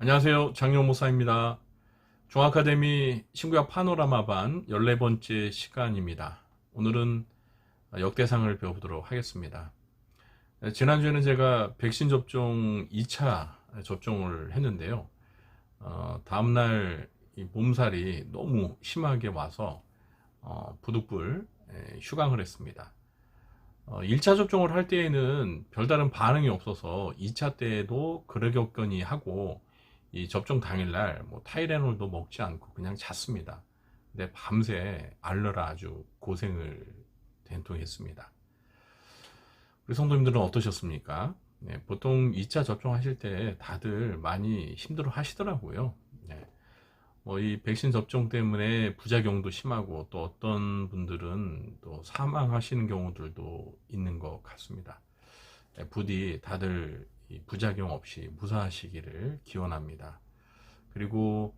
안녕하세요. 장용 목사입니다. 종아카데미 신구약 파노라마반 14번째 시간입니다. 오늘은 역대상을 배워보도록 하겠습니다. 지난주에는 제가 백신 접종 2차 접종을 했는데요. 다음날 이 몸살이 너무 심하게 와서 부득불 휴강을 했습니다. 1차 접종을 할 때에는 별다른 반응이 없어서 2차 때에도 그러겠거니 하고 이 접종 당일날 뭐 타이레놀도 먹지 않고 그냥 잤습니다. 근데 밤새 앓느라 아주 고생을 된통했습니다. 우리 성도님들은 어떠셨습니까? 네, 보통 2차 접종하실 때 다들 많이 힘들어 하시더라고요. 네, 이 백신 접종 때문에 부작용도 심하고 또 어떤 분들은 또 사망하시는 경우들도 있는 것 같습니다. 네, 부디 다들 부작용 없이 무사하시기를 기원합니다. 그리고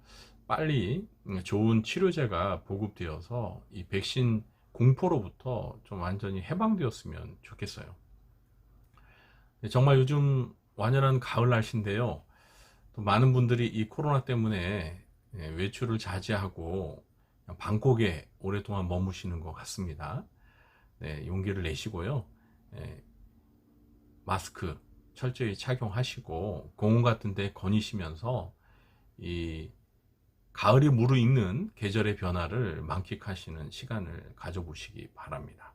빨리 좋은 치료제가 보급되어서 이 백신 공포로부터 좀 완전히 해방되었으면 좋겠어요. 네, 정말 요즘 완연한 가을 날씨인데요. 또 많은 분들이 이 코로나 때문에 외출을 자제하고 방콕에 오랫동안 머무시는 것 같습니다. 네, 용기를 내시고요. 마스크 철저히 착용하시고 공원 같은 데 거니시면서 이 가을이 무르익는 계절의 변화를 만끽하시는 시간을 가져보시기 바랍니다.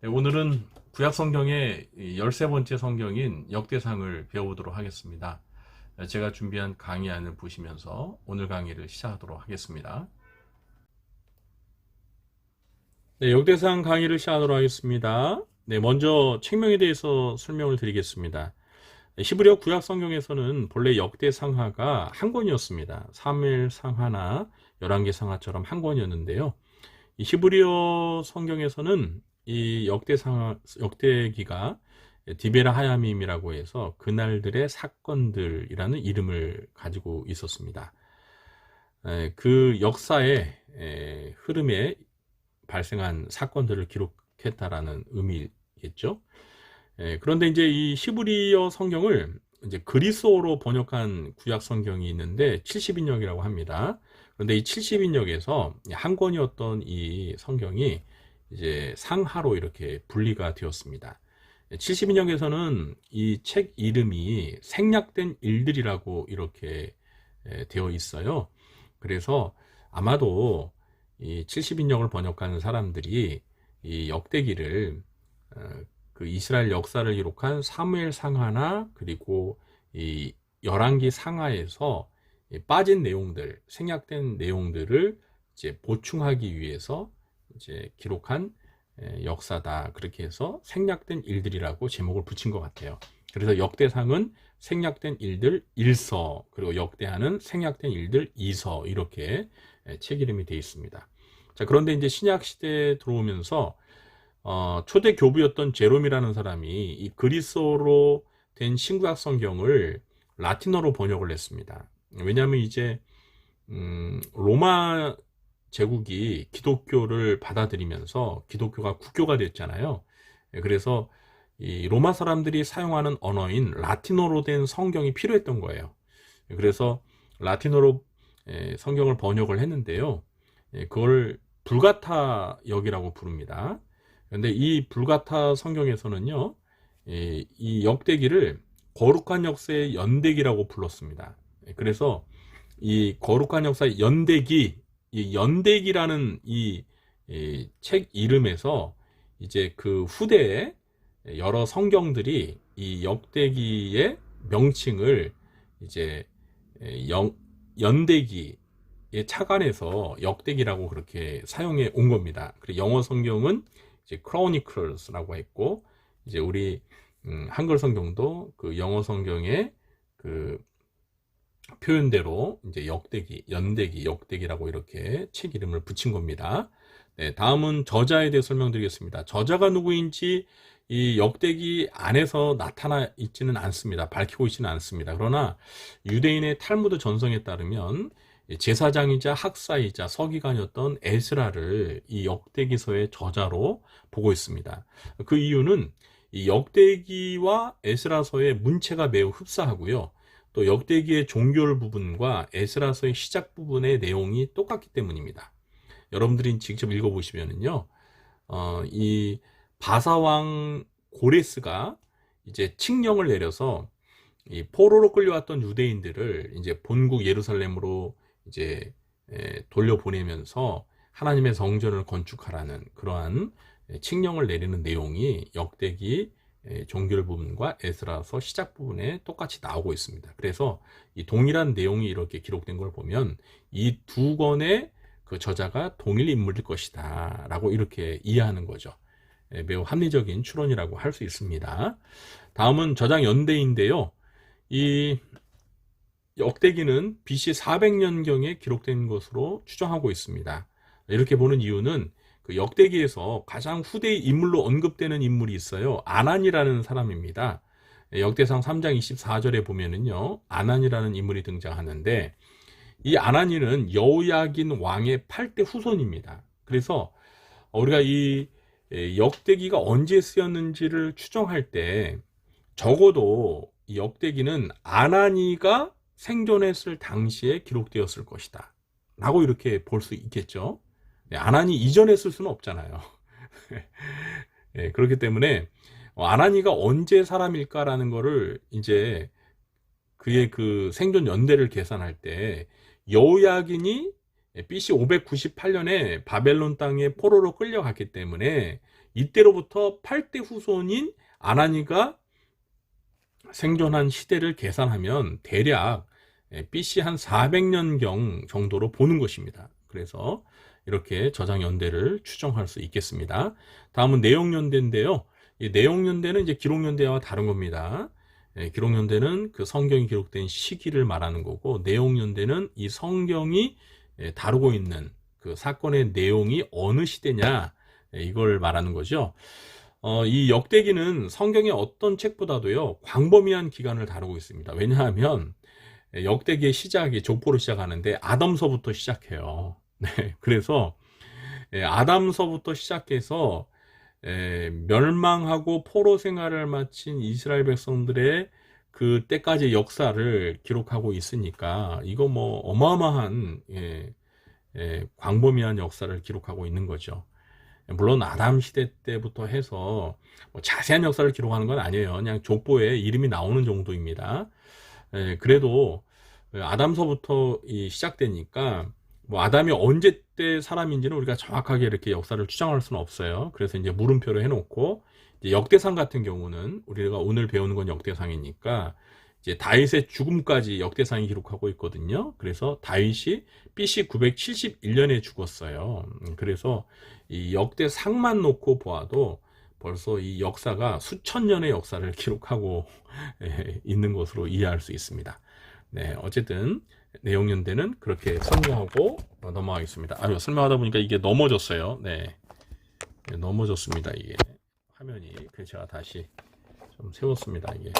네, 오늘은 구약 성경의 13번째 성경인 역대상을 배워보도록 하겠습니다. 제가 준비한 강의안을 보시면서 오늘 강의를 시작하도록 하겠습니다. 네, 역대상 강의를 시작하도록 하겠습니다. 네, 먼저 책명에 대해서 설명을 드리겠습니다. 히브리어 구약 성경에서는 본래 역대상하가 한 권이었습니다. 사무엘 상하나 열왕기 상하처럼 한 권이었는데요. 이 히브리어 성경에서는 이 역대기가 디베라 하야밈이라고 해서 그날들의 사건들이라는 이름을 가지고 있었습니다. 그 역사의 흐름에 발생한 사건들을 기록했다라는 의미겠죠. 그런데 이제 이 히브리어 성경을 이제 그리스어로 번역한 구약 성경이 있는데 70인역이라고 합니다. 그런데 이 70인역에서 한 권이었던 이 성경이 이제 상하로 이렇게 분리가 되었습니다. 70인역에서는 이 책 이름이 생략된 일들이라고 이렇게 되어 있어요. 그래서 아마도 이 70인역을 번역하는 사람들이 이 역대기를 그 이스라엘 역사를 기록한 사무엘 상하나 그리고 이 열왕기 상하에서 빠진 내용들, 생략된 내용들을 이제 보충하기 위해서 이제 기록한 역사다. 그렇게 해서 생략된 일들이라고 제목을 붙인 것 같아요. 그래서 역대상은 생략된 일들 1서, 그리고 역대하는 생략된 일들 2서, 이렇게 책 이름이 되어 있습니다. 자, 그런데 이제 신약 시대에 들어오면서 초대 교부였던 제롬이라는 사람이 이 그리스어로 된 신구약 성경을 라틴어로 번역을 했습니다. 왜냐하면 이제 로마 제국이 기독교를 받아들이면서 기독교가 국교가 됐잖아요. 그래서 이 로마 사람들이 사용하는 언어인 라틴어로 된 성경이 필요했던 거예요. 그래서 라틴어로 성경을 번역을 했는데요. 그걸 불가타 역이라고 부릅니다. 그런데 이 불가타 성경에서는요, 이 역대기를 거룩한 역사의 연대기라고 불렀습니다. 그래서 이 거룩한 역사의 연대기, 이 연대기라는 이 책 이름에서 이제 그 후대에 여러 성경들이 이 역대기의 명칭을 이제 연대기에 착안해서 역대기라고 그렇게 사용해 온 겁니다. 그리고 영어 성경은 이제 Chronicles라고 했고, 이제 우리 한글 성경도 그 영어 성경의 그 표현대로 이제 역대기, 연대기, 역대기라고 이렇게 책 이름을 붙인 겁니다. 네, 다음은 저자에 대해 설명드리겠습니다. 저자가 누구인지 이 역대기 안에서 나타나 있지는 않습니다. 밝히고 있지는 않습니다. 그러나 유대인의 탈무드 전성에 따르면 제사장이자 학사이자 서기관이었던 에스라를 이 역대기서의 저자로 보고 있습니다. 그 이유는 이 역대기와 에스라서의 문체가 매우 흡사하고요. 또 역대기의 종결 부분과 에스라서의 시작 부분의 내용이 똑같기 때문입니다. 여러분들이 직접 읽어보시면은요, 이 바사왕 고레스가 이제 칙령을 내려서 이 포로로 끌려왔던 유대인들을 이제 본국 예루살렘으로 이제 돌려보내면서 하나님의 성전을 건축하라는 그러한 칙령을 내리는 내용이 역대기 종결 부분과 에스라서 시작 부분에 똑같이 나오고 있습니다. 그래서 이 동일한 내용이 이렇게 기록된 걸 보면 이 두 권의 그 저자가 동일 인물일 것이다 라고 이렇게 이해하는 거죠. 매우 합리적인 추론이라고 할 수 있습니다. 다음은 저장 연대인데요. 이 역대기는 BC 400년경에 기록된 것으로 추정하고 있습니다. 이렇게 보는 이유는 그 역대기에서 가장 후대의 인물로 언급되는 인물이 있어요. 아난이라는 사람입니다. 역대상 3장 24절에 보면은요, 아난이라는 인물이 등장하는데, 이 아나니는 여호야긴 왕의 8대 후손입니다. 그래서 우리가 이 역대기가 언제 쓰였는지를 추정할 때 적어도 이 역대기는 아나니가 생존했을 당시에 기록되었을 것이다 라고 이렇게 볼 수 있겠죠. 아나니 이전에 쓸 수는 없잖아요. 그렇기 때문에 아나니가 언제 사람일까라는 거를 이제 그의 그 생존 연대를 계산할 때 여호야긴이 BC 598년에 바벨론 땅에 포로로 끌려갔기 때문에 이때로부터 8대 후손인 아나니가 생존한 시대를 계산하면 대략 BC 한 400년경 정도로 보는 것입니다. 그래서 이렇게 저장 연대를 추정할 수 있겠습니다. 다음은 내용 연대인데요. 이 내용 연대는 이제 기록 연대와 다른 겁니다. 기록 연대는 그 성경이 기록된 시기를 말하는 거고, 내용 연대는 이 성경이 다루고 있는 그 사건의 내용이 어느 시대냐, 이걸 말하는 거죠. 이 역대기는 성경의 어떤 책보다도요, 광범위한 기간을 다루고 있습니다. 왜냐하면 역대기의 시작이 족보로 시작하는데 아담서부터 시작해요. 네, 그래서 아담서부터 시작해서 멸망하고 포로 생활을 마친 이스라엘 백성들의 그 때까지 역사를 기록하고 있으니까 이거 뭐 어마어마한 광범위한 역사를 기록하고 있는 거죠. 물론 아담 시대 때부터 해서 뭐 자세한 역사를 기록하는 건 아니에요. 그냥 족보에 이름이 나오는 정도입니다. 그래도 아담서부터 시작되니까 뭐 아담이 언제 때 사람인지는 우리가 정확하게 이렇게 역사를 추정할 수는 없어요. 그래서 이제 물음표로 해놓고, 이제 역대상 같은 경우는 우리가 오늘 배우는 건 역대상이니까 이제 다윗의 죽음까지 역대상이 기록하고 있거든요. 그래서 다윗이 BC 971년에 죽었어요. 그래서 이 역대상만 놓고 보아도 벌써 이 역사가 수천 년의 역사를 기록하고 있는 것으로 이해할 수 있습니다. 네, 어쨌든 내용 연대는 그렇게 설명하고 넘어가겠습니다. 설명하다 보니까 이게 넘어졌어요. 네, 넘어졌습니다. 이게 화면이. 그래서 제가 다시 좀 세웠습니다. 이게.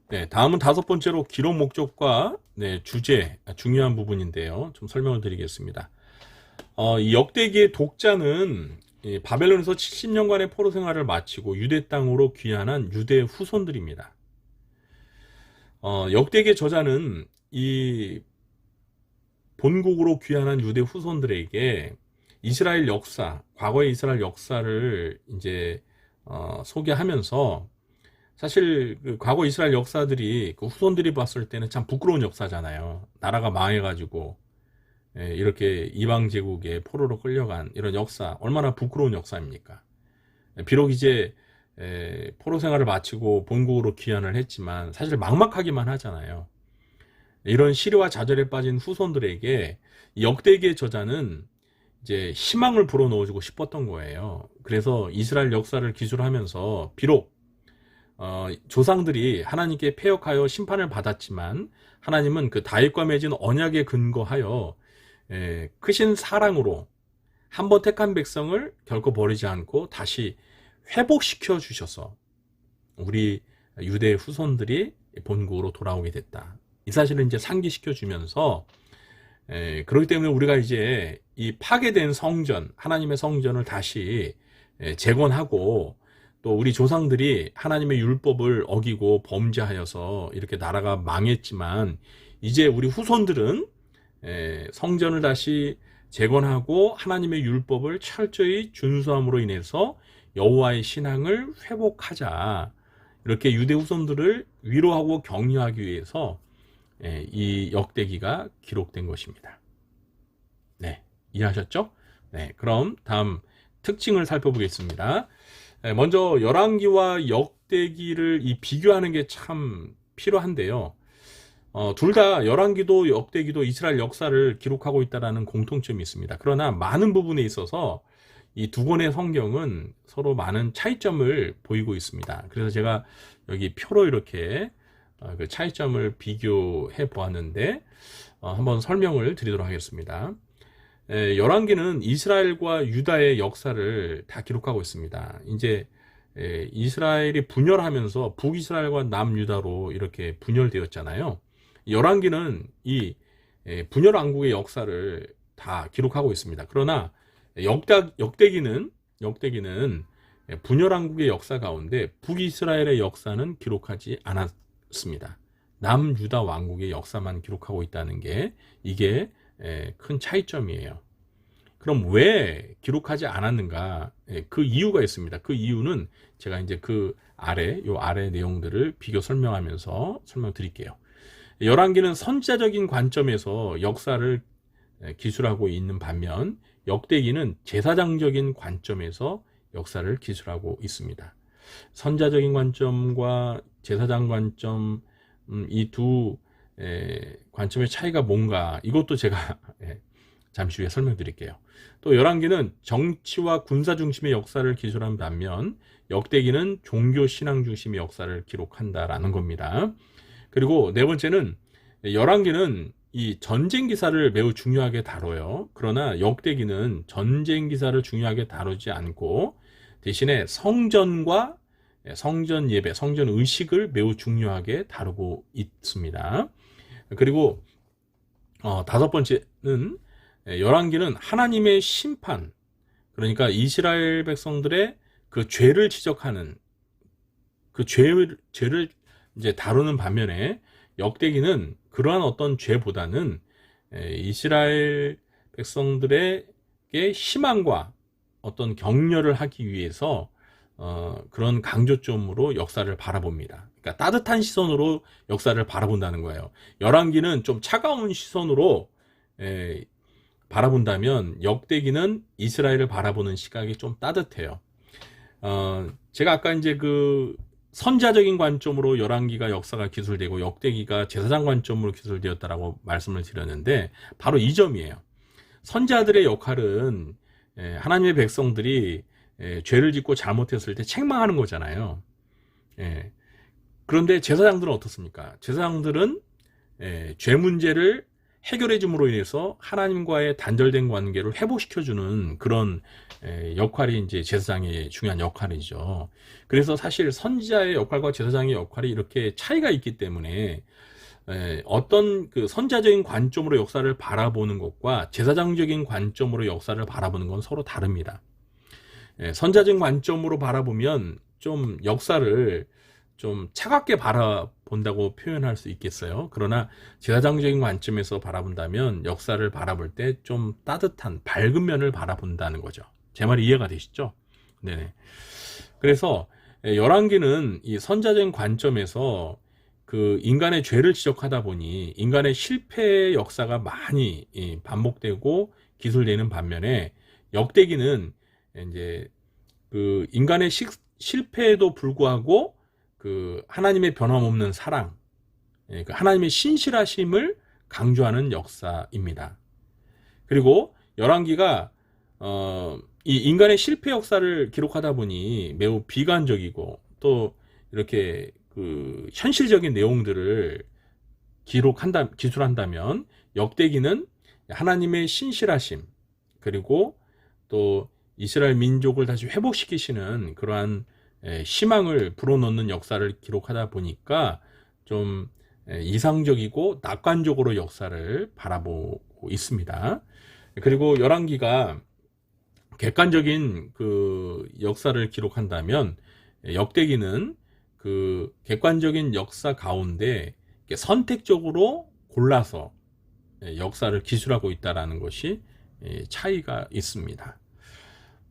네, 다음은 다섯 번째로 기록 목적과 주제, 중요한 부분인데요. 좀 설명을 드리겠습니다. 이 역대기의 독자는 바벨론에서 70년간의 포로 생활을 마치고 유대 땅으로 귀환한 유대 후손들입니다. 역대기의 저자는 이 본국으로 귀환한 유대 후손들에게 이스라엘 역사, 과거의 이스라엘 역사를 이제 소개하면서, 사실 그 과거 이스라엘 역사들이 그 후손들이 봤을 때는 참 부끄러운 역사잖아요. 나라가 망해가지고 이렇게 이방 제국에 포로로 끌려간 이런 역사, 얼마나 부끄러운 역사입니까? 비록 이제 포로 생활을 마치고 본국으로 귀환을 했지만 사실 막막하기만 하잖아요. 이런 시련과 좌절에 빠진 후손들에게 역대기의 저자는 이제 희망을 불어넣어주고 싶었던 거예요. 그래서 이스라엘 역사를 기술하면서 비록 조상들이 하나님께 패역하여 심판을 받았지만 하나님은 그 다윗과 맺은 언약에 근거하여 크신 사랑으로 한 번 택한 백성을 결코 버리지 않고 다시 회복시켜 주셔서 우리 유대 후손들이 본국으로 돌아오게 됐다. 이 사실을 이제 상기시켜 주면서, 그렇기 때문에 우리가 이제 이 파괴된 성전, 하나님의 성전을 다시 재건하고 또 우리 조상들이 하나님의 율법을 어기고 범죄하여서 이렇게 나라가 망했지만 이제 우리 후손들은 성전을 다시 재건하고 하나님의 율법을 철저히 준수함으로 인해서 여호와의 신앙을 회복하자, 이렇게 유대 후손들을 위로하고 격려하기 위해서 이 역대기가 기록된 것입니다. 네, 이해하셨죠? 네, 그럼 다음 특징을 살펴보겠습니다. 먼저 열왕기와 역대기를 비교하는 게 참 필요한데요. 둘 다 열왕기도 역대기도 이스라엘 역사를 기록하고 있다는 공통점이 있습니다. 그러나 많은 부분에 있어서 이 두 권의 성경은 서로 많은 차이점을 보이고 있습니다. 그래서 제가 여기 표로 이렇게 그 차이점을 비교해 보았는데 한번 설명을 드리도록 하겠습니다. 열왕기는 이스라엘과 유다의 역사를 다 기록하고 있습니다. 이제 이스라엘이 분열하면서 북이스라엘과 남유다로 이렇게 분열되었잖아요. 열왕기는 이 분열 왕국의 역사를 다 기록하고 있습니다. 그러나 역대기는 분열 왕국의 역사 가운데 북이스라엘의 역사는 기록하지 않았습니다. 남유다 왕국의 역사만 기록하고 있다는 게 이게 큰 차이점이에요. 그럼 왜 기록하지 않았는가? 그 이유가 있습니다. 그 이유는 제가 이제 요 아래 내용들을 비교 설명하면서 설명드릴게요. 열왕기는 선지자적인 관점에서 역사를 기술하고 있는 반면 역대기는 제사장적인 관점에서 역사를 기술하고 있습니다. 선지자적인 관점과 제사장 관점, 이 두 관점의 차이가 뭔가, 이것도 제가 잠시 후에 설명드릴게요. 또 열왕기는 정치와 군사 중심의 역사를 기술한 반면 역대기는 종교 신앙 중심의 역사를 기록한다라는 겁니다. 그리고 네 번째는 열왕기는 이 전쟁 기사를 매우 중요하게 다뤄요. 그러나 역대기는 전쟁 기사를 중요하게 다루지 않고 대신에 성전과 성전 예배, 성전 의식을 매우 중요하게 다루고 있습니다. 그리고 다섯 번째는 열왕기는 하나님의 심판, 그러니까 이스라엘 백성들의 그 죄를 지적하는 그 죄를 이제 다루는 반면에 역대기는 그러한 어떤 죄보다는 이스라엘 백성들에게 희망과 어떤 격려를 하기 위해서 그런 강조점으로 역사를 바라봅니다. 그러니까 따뜻한 시선으로 역사를 바라본다는 거예요. 열왕기는 좀 차가운 시선으로 바라본다면 역대기는 이스라엘을 바라보는 시각이 좀 따뜻해요. 제가 아까 이제 그 선자적인 관점으로 열왕기가 역사가 기술되고 역대기가 제사장 관점으로 기술되었다라고 말씀을 드렸는데 바로 이 점이에요. 선자들의 역할은 하나님의 백성들이 죄를 짓고 잘못했을 때 책망하는 거잖아요. 그런데 제사장들은 어떻습니까? 제사장들은 죄 문제를 해결해 줌으로 인해서 하나님과의 단절된 관계를 회복시켜주는 그런 역할이 이제 제사장의 중요한 역할이죠. 그래서 사실 선지자의 역할과 제사장의 역할이 이렇게 차이가 있기 때문에 어떤 그 선자적인 관점으로 역사를 바라보는 것과 제사장적인 관점으로 역사를 바라보는 건 서로 다릅니다. 선자적인 관점으로 바라보면 좀 역사를 좀 차갑게 바라본다고 표현할 수 있겠어요. 그러나 제사장적인 관점에서 바라본다면 역사를 바라볼 때 좀 따뜻한 밝은 면을 바라본다는 거죠. 제 말이 이해가 되시죠? 네. 그래서 열왕기는 이 선자적인 관점에서 그 인간의 죄를 지적하다 보니 인간의 실패의 역사가 많이 반복되고 기술되는 반면에 역대기는 이제 그 인간의 실패에도 불구하고 그 하나님의 변함없는 사랑, 그 하나님의 신실하심을 강조하는 역사입니다. 그리고 열왕기가 이 인간의 실패 역사를 기록하다 보니 매우 비관적이고 또 이렇게 그 현실적인 내용들을 기술한다면 역대기는 하나님의 신실하심 그리고 또 이스라엘 민족을 다시 회복시키시는 그러한 희망을 불어넣는 역사를 기록하다 보니까 좀 이상적이고 낙관적으로 역사를 바라보고 있습니다. 그리고 열왕기가 객관적인 그 역사를 기록한다면 역대기는 그 객관적인 역사 가운데 선택적으로 골라서 역사를 기술하고 있다라는 것이 차이가 있습니다.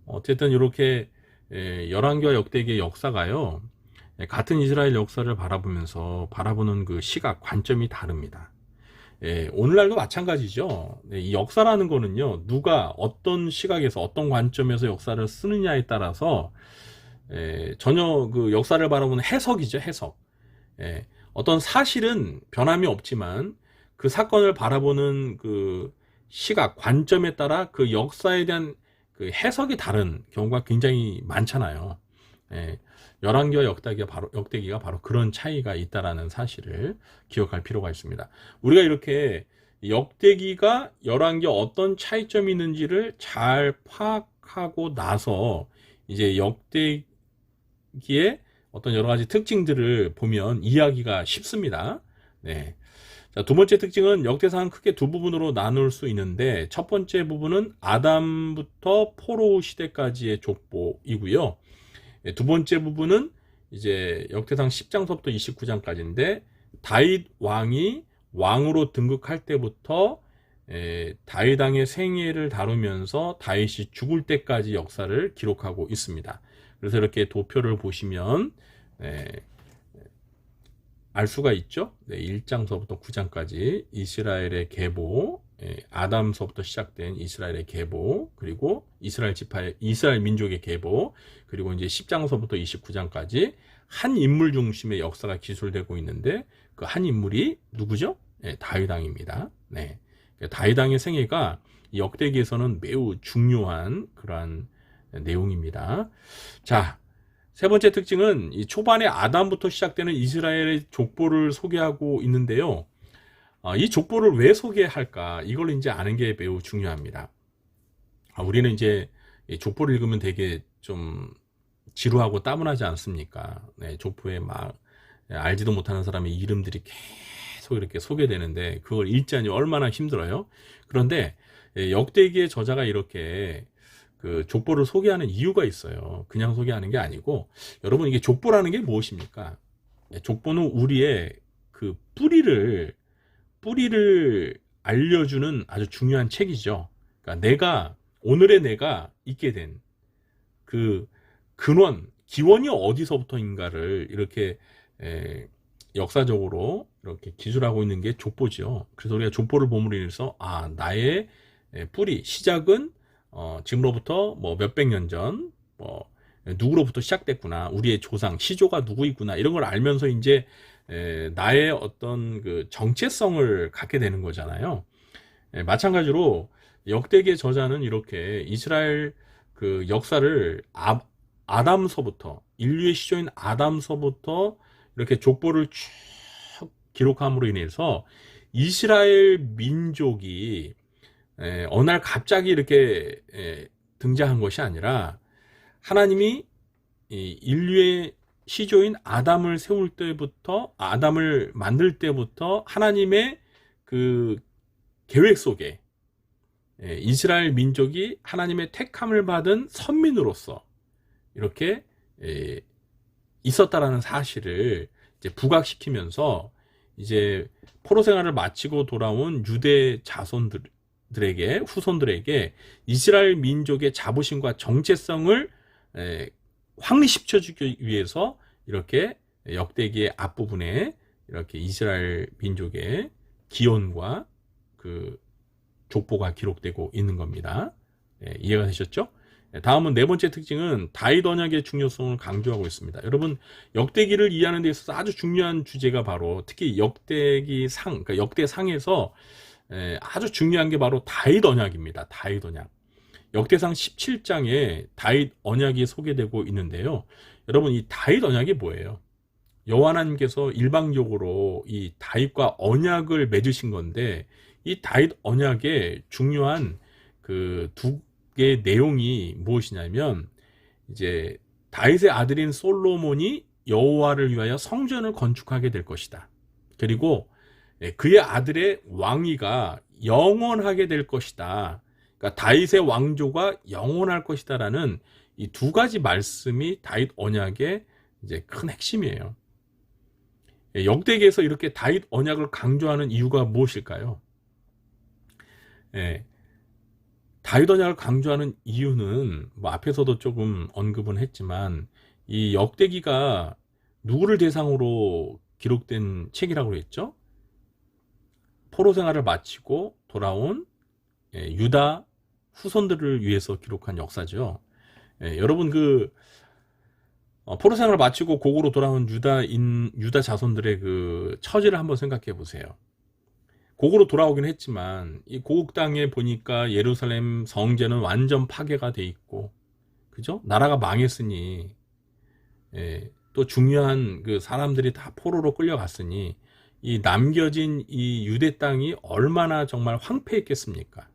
어쨌든 이렇게 열왕기와 역대기의 역사가요, 같은 이스라엘 역사를 바라보면서 바라보는 그 시각, 관점이 다릅니다. 오늘날도 마찬가지죠. 이 역사라는 거는요, 누가 어떤 시각에서 어떤 관점에서 역사를 쓰느냐에 따라서 전혀 그 역사를 바라보는 해석이죠, 해석. 어떤 사실은 변함이 없지만 그 사건을 바라보는 그 시각, 관점에 따라 그 역사에 대한 그 해석이 다른 경우가 굉장히 많잖아요. 열왕기와 역대기가 바로 그런 차이가 있다라는 사실을 기억할 필요가 있습니다. 우리가 이렇게 역대기가 열왕기와 어떤 차이점이 있는지를 잘 파악하고 나서 이제 역대기의 어떤 여러 가지 특징들을 보면 이해하기가 쉽습니다. 네. 자, 두 번째 특징은 역대상은 크게 두 부분으로 나눌 수 있는데, 첫 번째 부분은 아담부터 포로 시대까지의 족보이고요. 두 번째 부분은 이제 역대상 10장서부터 29장까지인데, 다윗 왕이 왕으로 등극할 때부터 다윗 왕의 생애를 다루면서 다윗이 죽을 때까지 역사를 기록하고 있습니다. 그래서 이렇게 도표를 보시면 알 수가 있죠. 1장서부터 9장까지 이스라엘의 계보, 아담서부터 시작된 이스라엘의 계보, 그리고 이스라엘 민족의 계보, 그리고 이제 10장서부터 29장까지 한 인물 중심의 역사가 기술되고 있는데, 그 한 인물이 누구죠? 다윗 왕입니다. 네. 다윗 왕의 생애가 역대기에서는 매우 중요한 그러한 내용입니다. 자, 세 번째 특징은 이 초반에 아담부터 시작되는 이스라엘의 족보를 소개하고 있는데요. 이 족보를 왜 소개할까? 이걸 이제 아는 게 매우 중요합니다. 우리는 이제 족보를 읽으면 되게 좀 지루하고 따분하지 않습니까? 네, 족보에 막 알지도 못하는 사람의 이름들이 계속 이렇게 소개되는데 그걸 읽자니 얼마나 힘들어요. 그런데 역대기의 저자가 이렇게 그 족보를 소개하는 이유가 있어요. 그냥 소개하는 게 아니고, 여러분, 이게 족보라는 게 무엇입니까? 족보는 우리의 그 뿌리를 알려주는 아주 중요한 책이죠. 그러니까 오늘의 내가 있게 된 그 기원이 어디서부터인가를 이렇게 역사적으로 이렇게 기술하고 있는 게 족보죠. 그래서 우리가 족보를 봄으로 인해서 나의 뿌리, 시작은 지금로부터 뭐 몇백 년 전, 누구로부터 시작됐구나. 우리의 조상, 시조가 누구이구나. 이런 걸 알면서 이제, 나의 어떤 그 정체성을 갖게 되는 거잖아요. 마찬가지로 역대기의 저자는 이렇게 이스라엘 그 역사를 아담서부터, 인류의 시조인 아담서부터 이렇게 족보를 쭉 기록함으로 인해서 이스라엘 민족이 어느 날 갑자기 이렇게 등장한 것이 아니라, 하나님이 인류의 시조인 아담을 아담을 만들 때부터 하나님의 그 계획 속에 이스라엘 민족이 하나님의 택함을 받은 선민으로서 이렇게 있었다라는 사실을 이제 부각시키면서, 이제 포로 생활을 마치고 돌아온 유대 후손들에게 이스라엘 민족의 자부심과 정체성을 확립시켜주기 위해서 이렇게 역대기의 앞부분에 이렇게 이스라엘 민족의 기원과 그 족보가 기록되고 있는 겁니다. 이해가 되셨죠? 다음은 네 번째 특징은 다윗 언약의 중요성을 강조하고 있습니다. 여러분, 역대기를 이해하는 데 있어서 아주 중요한 주제가 바로, 특히 그러니까 역대상에서 아주 중요한 게 바로 다윗 언약입니다. 다윗 언약. 역대상 17장에 다윗 언약이 소개되고 있는데요. 여러분, 이 다윗 언약이 뭐예요? 여호와 하나님께서 일방적으로 이 다윗과 언약을 맺으신 건데, 이 다윗 언약의 중요한 그 두 개의 내용이 무엇이냐면, 이제 다윗의 아들인 솔로몬이 여호와를 위하여 성전을 건축하게 될 것이다. 그리고 그의 아들의 왕위가 영원하게 될 것이다. 그러니까 다윗의 왕조가 영원할 것이다라는 이 두 가지 말씀이 다윗 언약에 이제 큰 핵심이에요. 역대기에서 이렇게 다윗 언약을 강조하는 이유가 무엇일까요? 예, 다윗 언약을 강조하는 이유는 뭐 앞에서도 조금 언급은 했지만 이 역대기가 누구를 대상으로 기록된 책이라고 했죠? 포로 생활을 마치고 돌아온 유다 후손들을 위해서 기록한 역사죠. 여러분 포로 생활을 마치고 고국으로 돌아온 유다 자손들의 그 처지를 한번 생각해 보세요. 고국으로 돌아오긴 했지만 이 고국 땅에 보니까 예루살렘 성전은 완전 파괴가 돼 있고, 그죠? 나라가 망했으니, 또 중요한 그 사람들이 다 포로로 끌려갔으니 이 남겨진 이 유대 땅이 얼마나 정말 황폐했겠습니까?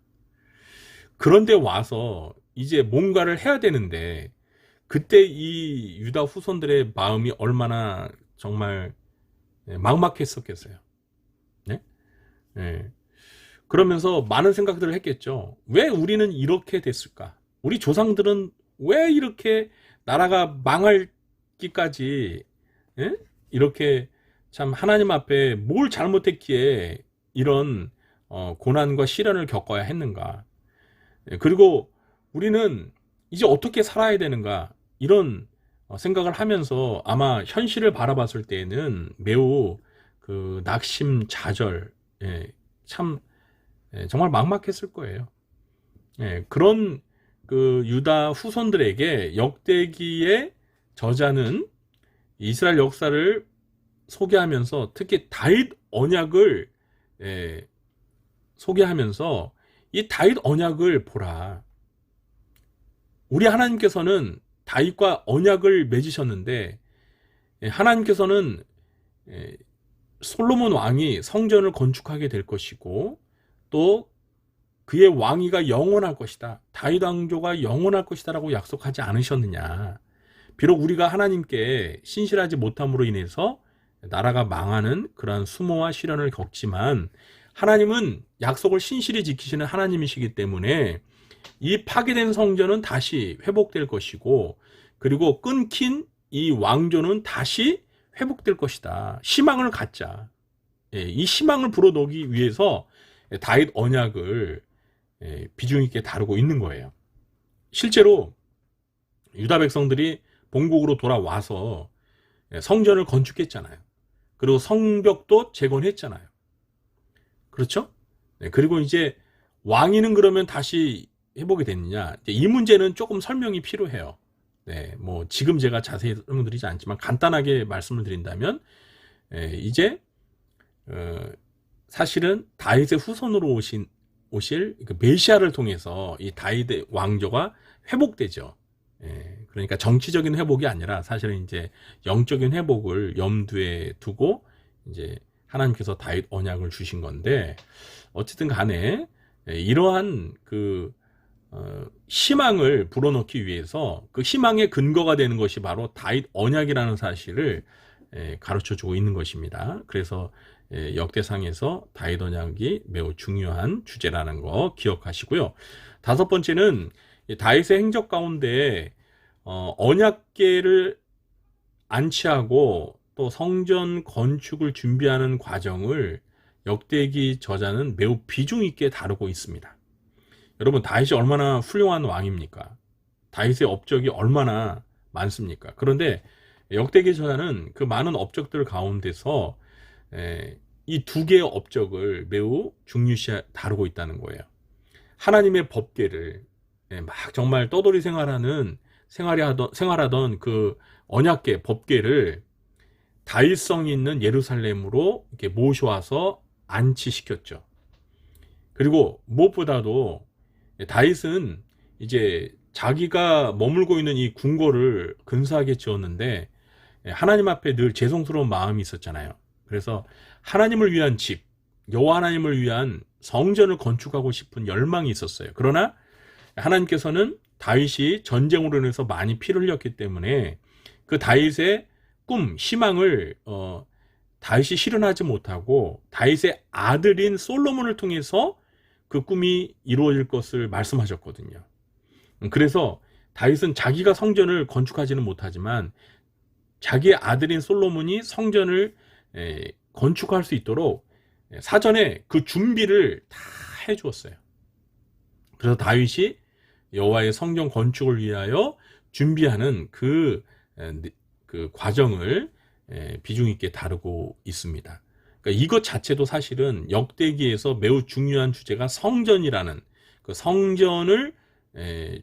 그런데 와서 이제 뭔가를 해야 되는데 그때 이 유다 후손들의 마음이 얼마나 정말 막막했었겠어요. 네? 네. 그러면서 많은 생각들을 했겠죠. 왜 우리는 이렇게 됐을까? 우리 조상들은 왜 이렇게 나라가 망할기까지 이렇게 참 하나님 앞에 뭘 잘못했기에 이런 고난과 시련을 겪어야 했는가? 그리고 우리는 이제 어떻게 살아야 되는가? 이런 생각을 하면서 아마 현실을 바라봤을 때에는 매우 그 낙심자절, 참 정말 막막했을 거예요. 그런 그 유다 후손들에게 역대기의 저자는 이스라엘 역사를 소개하면서 특히 다윗 언약을 소개하면서 이 다윗 언약을 보라. 우리 하나님께서는 다윗과 언약을 맺으셨는데 하나님께서는 솔로몬 왕이 성전을 건축하게 될 것이고 또 그의 왕위가 영원할 것이다. 다윗 왕조가 영원할 것이다 라고 약속하지 않으셨느냐. 비록 우리가 하나님께 신실하지 못함으로 인해서 나라가 망하는 그러한 수모와 시련을 겪지만 하나님은 약속을 신실히 지키시는 하나님이시기 때문에 이 파괴된 성전은 다시 회복될 것이고 그리고 끊긴 이 왕조는 다시 회복될 것이다. 희망을 갖자. 이 희망을 불어넣기 위해서 다윗 언약을 비중 있게 다루고 있는 거예요. 실제로 유다 백성들이 본국으로 돌아와서 성전을 건축했잖아요. 그리고 성벽도 재건했잖아요. 그렇죠? 그리고 이제 왕위는 그러면 다시 회복이 됐느냐? 이 문제는 조금 설명이 필요해요. 뭐 지금 제가 자세히 설명드리지 않지만 간단하게 말씀을 드린다면 이제 사실은 다윗의 후손으로 오실 그 메시아를 통해서 이 다윗의 왕조가 회복되죠. 그러니까 정치적인 회복이 아니라 사실은 이제 영적인 회복을 염두에 두고 이제 하나님께서 다윗 언약을 주신 건데 어쨌든 간에 이러한 그 희망을 불어넣기 위해서 그 희망의 근거가 되는 것이 바로 다윗 언약이라는 사실을 가르쳐주고 있는 것입니다. 그래서 역대상에서 다윗 언약이 매우 중요한 주제라는 거 기억하시고요. 다섯 번째는 다윗의 행적 가운데 언약궤를 안치하고 또 성전 건축을 준비하는 과정을 역대기 저자는 매우 비중 있게 다루고 있습니다. 여러분 다윗이 얼마나 훌륭한 왕입니까? 다윗의 업적이 얼마나 많습니까? 그런데 역대기 저자는 그 많은 업적들 가운데서 이 두 개의 업적을 매우 중요시 다루고 있다는 거예요. 하나님의 법궤를 막 정말 떠돌이 생활하던 그 언약궤 법궤를 다윗성이 있는 예루살렘으로 이렇게 모셔와서 안치시켰죠. 그리고 무엇보다도 다윗은 이제 자기가 머물고 있는 이 궁궐을 근사하게 지었는데 하나님 앞에 늘 죄송스러운 마음이 있었잖아요. 그래서 하나님을 위한 집, 여호와 하나님을 위한 성전을 건축하고 싶은 열망이 있었어요. 그러나 하나님께서는 다윗이 전쟁으로 인해서 많이 피를 흘렸기 때문에 그 다윗의 꿈, 희망을 다윗이 실현하지 못하고 다윗의 아들인 솔로몬을 통해서 그 꿈이 이루어질 것을 말씀하셨거든요. 그래서 다윗은 자기가 성전을 건축하지는 못하지만 자기의 아들인 솔로몬이 성전을 건축할 수 있도록 사전에 그 준비를 다 해주었어요. 그래서 다윗이 여호와의 성전 건축을 위하여 준비하는 그 과정을 비중 있게 다루고 있습니다. 그러니까 이것 자체도 사실은 역대기에서 매우 중요한 주제가 성전이라는 그 성전을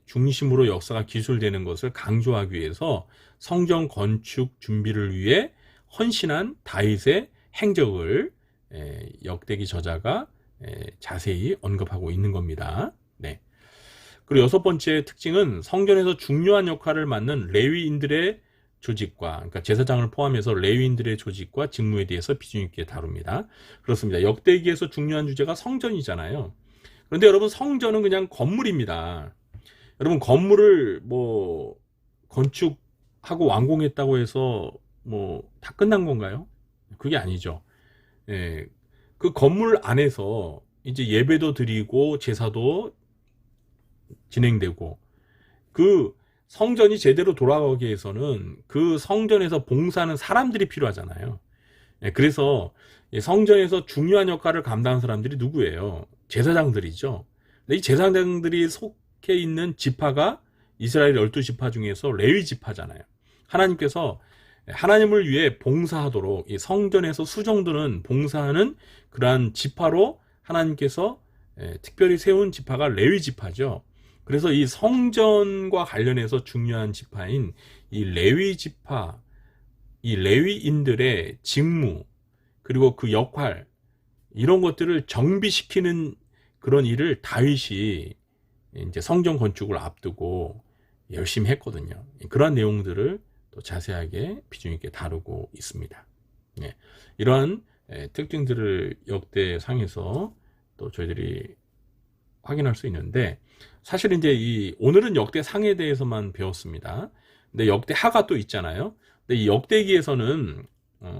중심으로 역사가 기술되는 것을 강조하기 위해서 성전 건축 준비를 위해 헌신한 다윗의 행적을 역대기 저자가 자세히 언급하고 있는 겁니다. 네. 그리고 여섯 번째 특징은 성전에서 중요한 역할을 맡는 레위인들의 조직과, 그러니까 제사장을 포함해서 레위인들의 조직과 직무에 대해서 비중 있게 다룹니다. 그렇습니다. 역대기에서 중요한 주제가 성전이잖아요. 그런데 여러분, 성전은 그냥 건물입니다. 여러분, 건물을 뭐 건축하고 완공했다고 해서 뭐 다 끝난 건가요? 그게 아니죠. 그 건물 안에서 이제 예배도 드리고 제사도 진행되고, 그 성전이 제대로 돌아가기 위해서는 그 성전에서 봉사하는 사람들이 필요하잖아요. 그래서 성전에서 중요한 역할을 감당하는 사람들이 누구예요? 제사장들이죠. 근데 이 제사장들이 속해 있는 지파가 이스라엘 12지파 중에서 레위 지파잖아요. 하나님께서 하나님을 위해 봉사하도록 이 성전에서 수종드는 봉사하는 그러한 지파로 하나님께서 특별히 세운 지파가 레위 지파죠. 그래서 이 성전과 관련해서 중요한 지파인 이 레위 지파, 이 레위인들의 직무, 그리고 그 역할, 이런 것들을 정비시키는 그런 일을 다윗이 이제 성전 건축을 앞두고 열심히 했거든요. 그러한 내용들을 또 자세하게 비중 있게 다루고 있습니다. 이러한 특징들을 역대상에서 또 저희들이 확인할 수 있는데, 사실 이제 오늘은 역대상에 대해서만 배웠습니다. 근데 역대하가 또 있잖아요. 근데 이 역대기에서는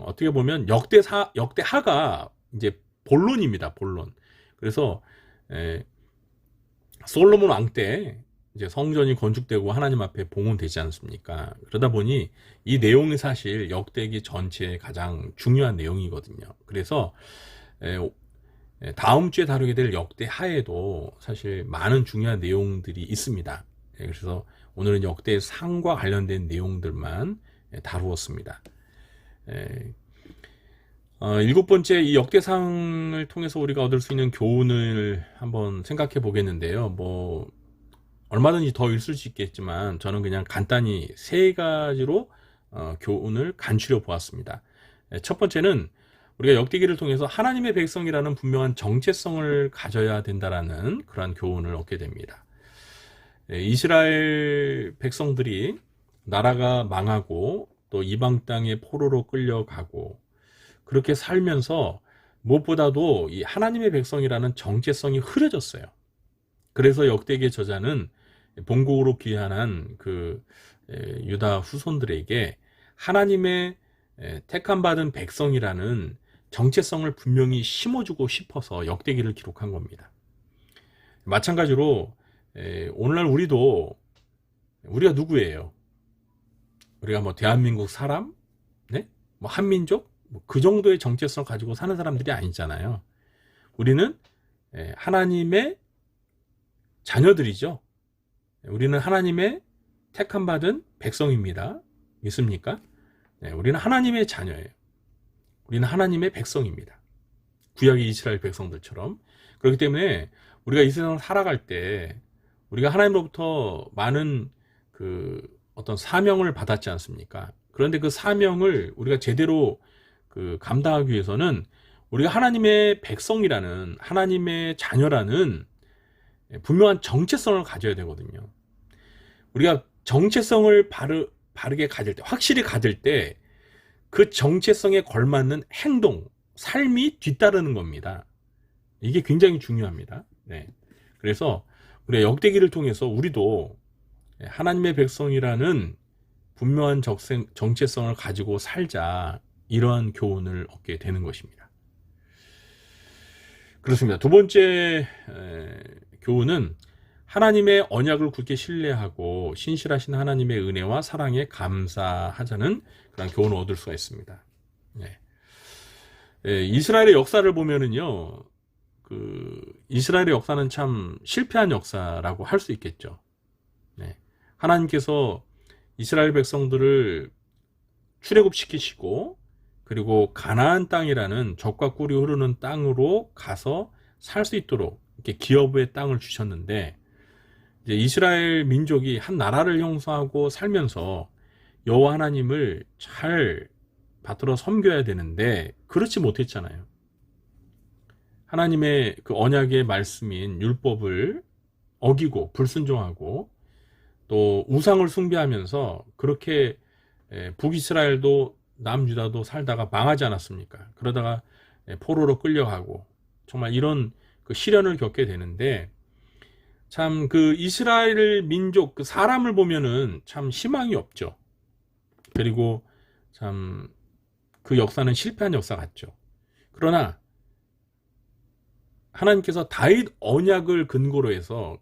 어떻게 보면 역대하가 이제 본론입니다. 본론. 그래서 솔로몬 왕 때 이제 성전이 건축되고 하나님 앞에 봉헌되지 않습니까? 그러다 보니 이 내용이 사실 역대기 전체의 가장 중요한 내용이거든요. 그래서 다음 주에 다루게 될 역대하에도 사실 많은 중요한 내용들이 있습니다. 그래서 오늘은 역대상과 관련된 내용들만 다루었습니다. 일곱 번째, 이 역대상을 통해서 우리가 얻을 수 있는 교훈을 한번 생각해 보겠는데요. 뭐 얼마든지 더 있을 수 있겠지만 저는 그냥 간단히 세 가지로 교훈을 간추려 보았습니다. 첫 번째는 우리가 역대기를 통해서 하나님의 백성이라는 분명한 정체성을 가져야 된다라는 그러한 교훈을 얻게 됩니다. 이스라엘 백성들이 나라가 망하고 또 이방 땅에 포로로 끌려가고 그렇게 살면서 무엇보다도 이 하나님의 백성이라는 정체성이 흐려졌어요. 그래서 역대기의 저자는 본국으로 귀환한 그 유다 후손들에게 하나님의 택함받은 백성이라는 정체성을 분명히 심어주고 싶어서 역대기를 기록한 겁니다. 마찬가지로 오늘날 우리가 누구예요? 우리가 뭐 대한민국 사람, 네? 뭐 한민족, 그 정도의 정체성을 가지고 사는 사람들이 아니잖아요. 우리는 하나님의 자녀들이죠. 우리는 하나님의 택함받은 백성입니다. 믿습니까? 우리는 하나님의 자녀예요. 우리는 하나님의 백성입니다. 구약의 이스라엘 백성들처럼. 그렇기 때문에 우리가 이 세상을 살아갈 때 우리가 하나님으로부터 많은 그 어떤 사명을 받았지 않습니까? 그런데 그 사명을 우리가 제대로 감당하기 위해서는 우리가 하나님의 백성이라는, 하나님의 자녀라는 분명한 정체성을 가져야 되거든요. 우리가 정체성을 바르게 가질 때, 확실히 가질 때 그 정체성에 걸맞는 행동, 삶이 뒤따르는 겁니다. 이게 굉장히 중요합니다. 그래서 우리가 역대기를 통해서 우리도 하나님의 백성이라는 분명한 정체성을 가지고 살자, 이러한 교훈을 얻게 되는 것입니다. 그렇습니다. 두 번째 교훈은 하나님의 언약을 굳게 신뢰하고 신실하신 하나님의 은혜와 사랑에 감사하자는 그런 교훈을 얻을 수가 있습니다. 네. 이스라엘의 역사를 보면은요, 이스라엘의 역사는 참 실패한 역사라고 할 수 있겠죠. 네. 하나님께서 이스라엘 백성들을 출애굽시키시고, 그리고 가나안 땅이라는 젖과 꿀이 흐르는 땅으로 가서 살 수 있도록 이렇게 기업의 땅을 주셨는데, 이제 이스라엘 민족이 한 나라를 형성하고 살면서 여호와 하나님을 잘 받들어 섬겨야 되는데 그렇지 못했잖아요. 하나님의 그 언약의 말씀인 율법을 어기고 불순종하고 또 우상을 숭배하면서 그렇게 북이스라엘도 남유다도 살다가 망하지 않았습니까? 그러다가 포로로 끌려가고 정말 이런 그 시련을 겪게 되는데, 참 그 이스라엘 민족 그 사람을 보면은 참 희망이 없죠. 그리고 참 그 역사는 실패한 역사 같죠. 그러나 하나님께서 다윗 언약을 근거로 해서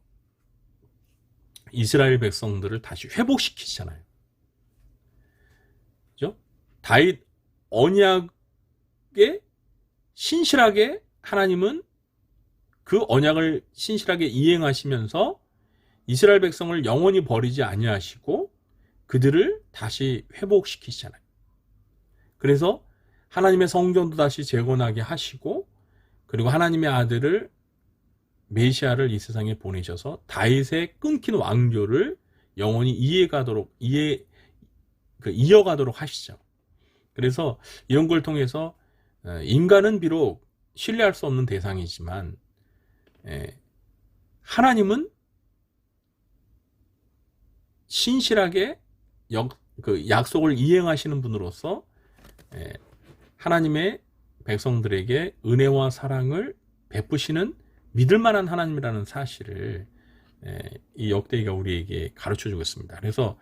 이스라엘 백성들을 다시 회복시키시잖아요. 그죠? 다윗 언약에 신실하게 하나님은 그 언약을 신실하게 이행하시면서 이스라엘 백성을 영원히 버리지 아니하시고 그들을 다시 회복시키시잖아요. 그래서 하나님의 성전도 다시 재건하게 하시고, 그리고 하나님의 아들을 메시아를 이 세상에 보내셔서 다윗의 끊긴 왕조를 영원히 이어가도록 하시죠. 그래서 이런 걸 통해서 인간은 비록 신뢰할 수 없는 대상이지만 하나님은 신실하게 약속을 이행하시는 분으로서 하나님의 백성들에게 은혜와 사랑을 베푸시는 믿을 만한 하나님이라는 사실을 이 역대기가 우리에게 가르쳐주고 있습니다. 그래서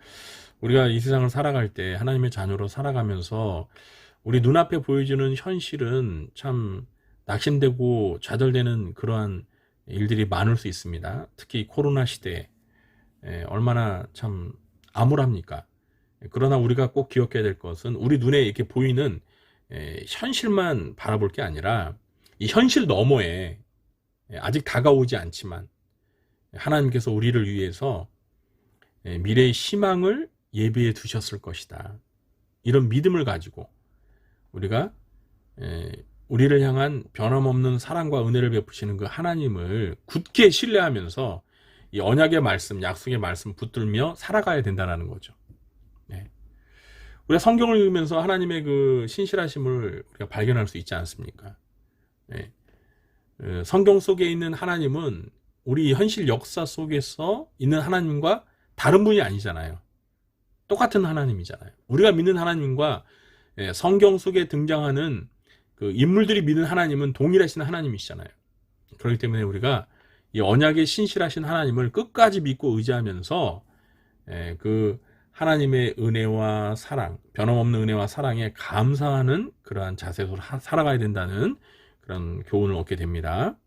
우리가 이 세상을 살아갈 때 하나님의 자녀로 살아가면서 우리 눈앞에 보여지는 현실은 참 낙심되고 좌절되는 그러한 일들이 많을 수 있습니다. 특히 코로나 시대에 얼마나 참 암울합니까? 그러나 우리가 꼭 기억해야 될 것은 우리 눈에 이렇게 보이는 현실만 바라볼 게 아니라 이 현실 너머에 아직 다가오지 않지만 하나님께서 우리를 위해서 미래의 희망을 예비해 두셨을 것이다. 이런 믿음을 가지고 우리가 우리를 향한 변함없는 사랑과 은혜를 베푸시는 그 하나님을 굳게 신뢰하면서 이 언약의 말씀, 약속의 말씀 붙들며 살아가야 된다는 거죠. 우리가 성경을 읽으면서 하나님의 그 신실하심을 우리가 발견할 수 있지 않습니까? 성경 속에 있는 하나님은 우리 현실 역사 속에서 있는 하나님과 다른 분이 아니잖아요. 똑같은 하나님이잖아요. 우리가 믿는 하나님과 성경 속에 등장하는 그 인물들이 믿는 하나님은 동일하신 하나님이시잖아요. 그렇기 때문에 우리가 이 언약의 신실하신 하나님을 끝까지 믿고 의지하면서 그 하나님의 은혜와 사랑, 변함없는 은혜와 사랑에 감사하는 그러한 자세로 살아가야 된다는 그런 교훈을 얻게 됩니다.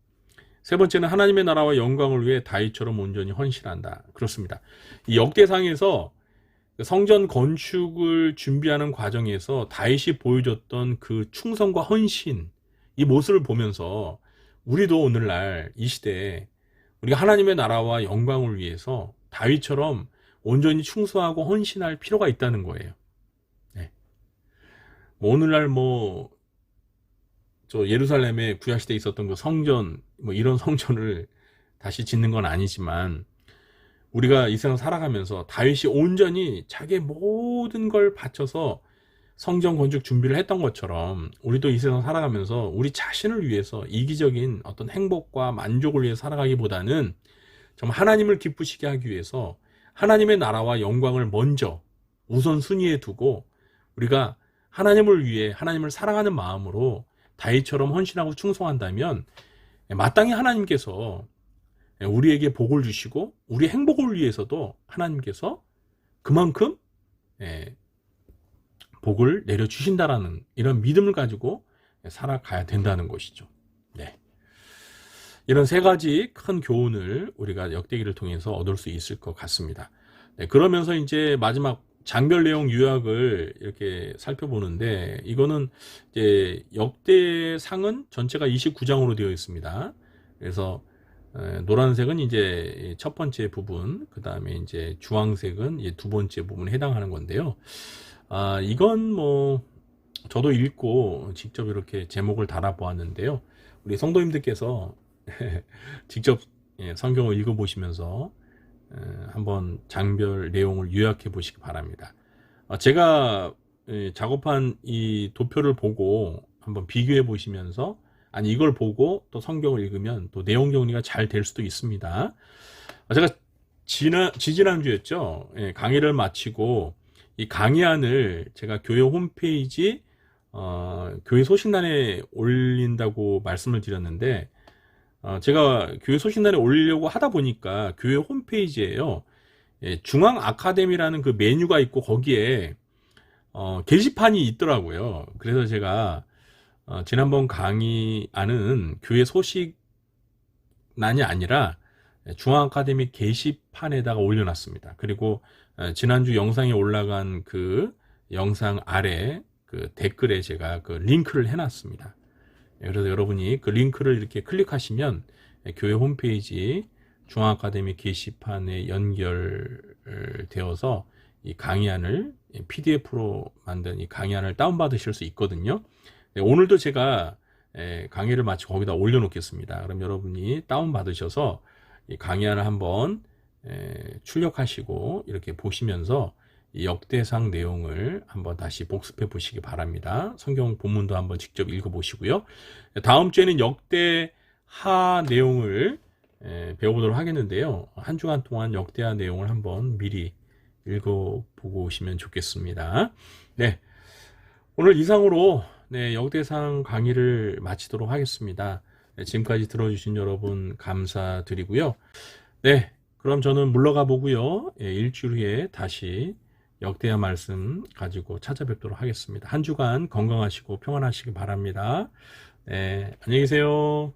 세 번째는 하나님의 나라와 영광을 위해 다윗처럼 온전히 헌신한다. 그렇습니다. 이 역대상에서 성전 건축을 준비하는 과정에서 다윗이 보여줬던 그 충성과 헌신, 이 모습을 보면서 우리도 오늘날 이 시대에 우리가 하나님의 나라와 영광을 위해서 다윗처럼 온전히 충성하고 헌신할 필요가 있다는 거예요. 오늘날 저 예루살렘에 구약시대에 있었던 그 성전, 이런 성전을 다시 짓는 건 아니지만 우리가 이 세상 살아가면서 다윗이 온전히 자기의 모든 걸 바쳐서 성전 건축 준비를 했던 것처럼 우리도 이 세상 살아가면서 우리 자신을 위해서 이기적인 어떤 행복과 만족을 위해 살아가기보다는 정말 하나님을 기쁘시게 하기 위해서 하나님의 나라와 영광을 먼저 우선순위에 두고 우리가 하나님을 위해 하나님을 사랑하는 마음으로 다윗처럼 헌신하고 충성한다면 마땅히 하나님께서 우리에게 복을 주시고 우리 행복을 위해서도 하나님께서 그만큼 복을 내려주신다라는 이런 믿음을 가지고 살아가야 된다는 것이죠. 이런 세 가지 큰 교훈을 우리가 역대기를 통해서 얻을 수 있을 것 같습니다. 네, 그러면서 이제 마지막 장별 내용 요약을 이렇게 살펴보는데, 이거는 이제 역대상은 전체가 29장으로 되어 있습니다. 그래서 노란색은 이제 첫 번째 부분, 그 다음에 이제 주황색은 이제 두 번째 부분에 해당하는 건데요. 이건 뭐 저도 읽고 직접 이렇게 제목을 달아보았는데요. 우리 성도님들께서 직접 성경을 읽어보시면서 한번 장별 내용을 요약해 보시기 바랍니다. 제가 작업한 이 도표를 보고 한번 비교해 보시면서, 아니 이걸 보고 또 성경을 읽으면 또 내용 정리가 잘 될 수도 있습니다. 제가 지지난주였죠. 강의를 마치고 이 강의안을 제가 교회 홈페이지 교회 소식란에 올린다고 말씀을 드렸는데, 제가 교회 소식란에 올리려고 하다 보니까 교회 홈페이지에요, 중앙 아카데미라는 그 메뉴가 있고 거기에 게시판이 있더라고요. 그래서 제가 지난번 강의안은 교회 소식란이 아니라 중앙 아카데미 게시판에다가 올려놨습니다. 그리고 지난주 영상에 올라간 그 영상 아래 그 댓글에 제가 그 링크를 해놨습니다. 그래서 여러분이 그 링크를 이렇게 클릭하시면 교회 홈페이지 중앙 아카데미 게시판에 연결되어서 이 강의안을 PDF로 만든 이 강의안을 다운받으실 수 있거든요. 오늘도 제가 강의를 마치고 거기다 올려놓겠습니다. 그럼 여러분이 다운받으셔서 이 강의안을 한번 출력하시고 이렇게 보시면서 이 역대상 내용을 한번 다시 복습해 보시기 바랍니다. 성경 본문도 한번 직접 읽어 보시고요. 다음 주에는 역대하 내용을 배워보도록 하겠는데요. 한 주간 동안 역대하 내용을 한번 미리 읽어보고 오시면 좋겠습니다. 네, 오늘 이상으로 역대상 강의를 마치도록 하겠습니다. 지금까지 들어주신 여러분 감사드리고요. 네, 그럼 저는 물러가 보고요. 일주일 후에 다시 역대하 말씀 가지고 찾아뵙도록 하겠습니다. 한 주간 건강하시고 평안하시기 바랍니다. 네, 안녕히 계세요.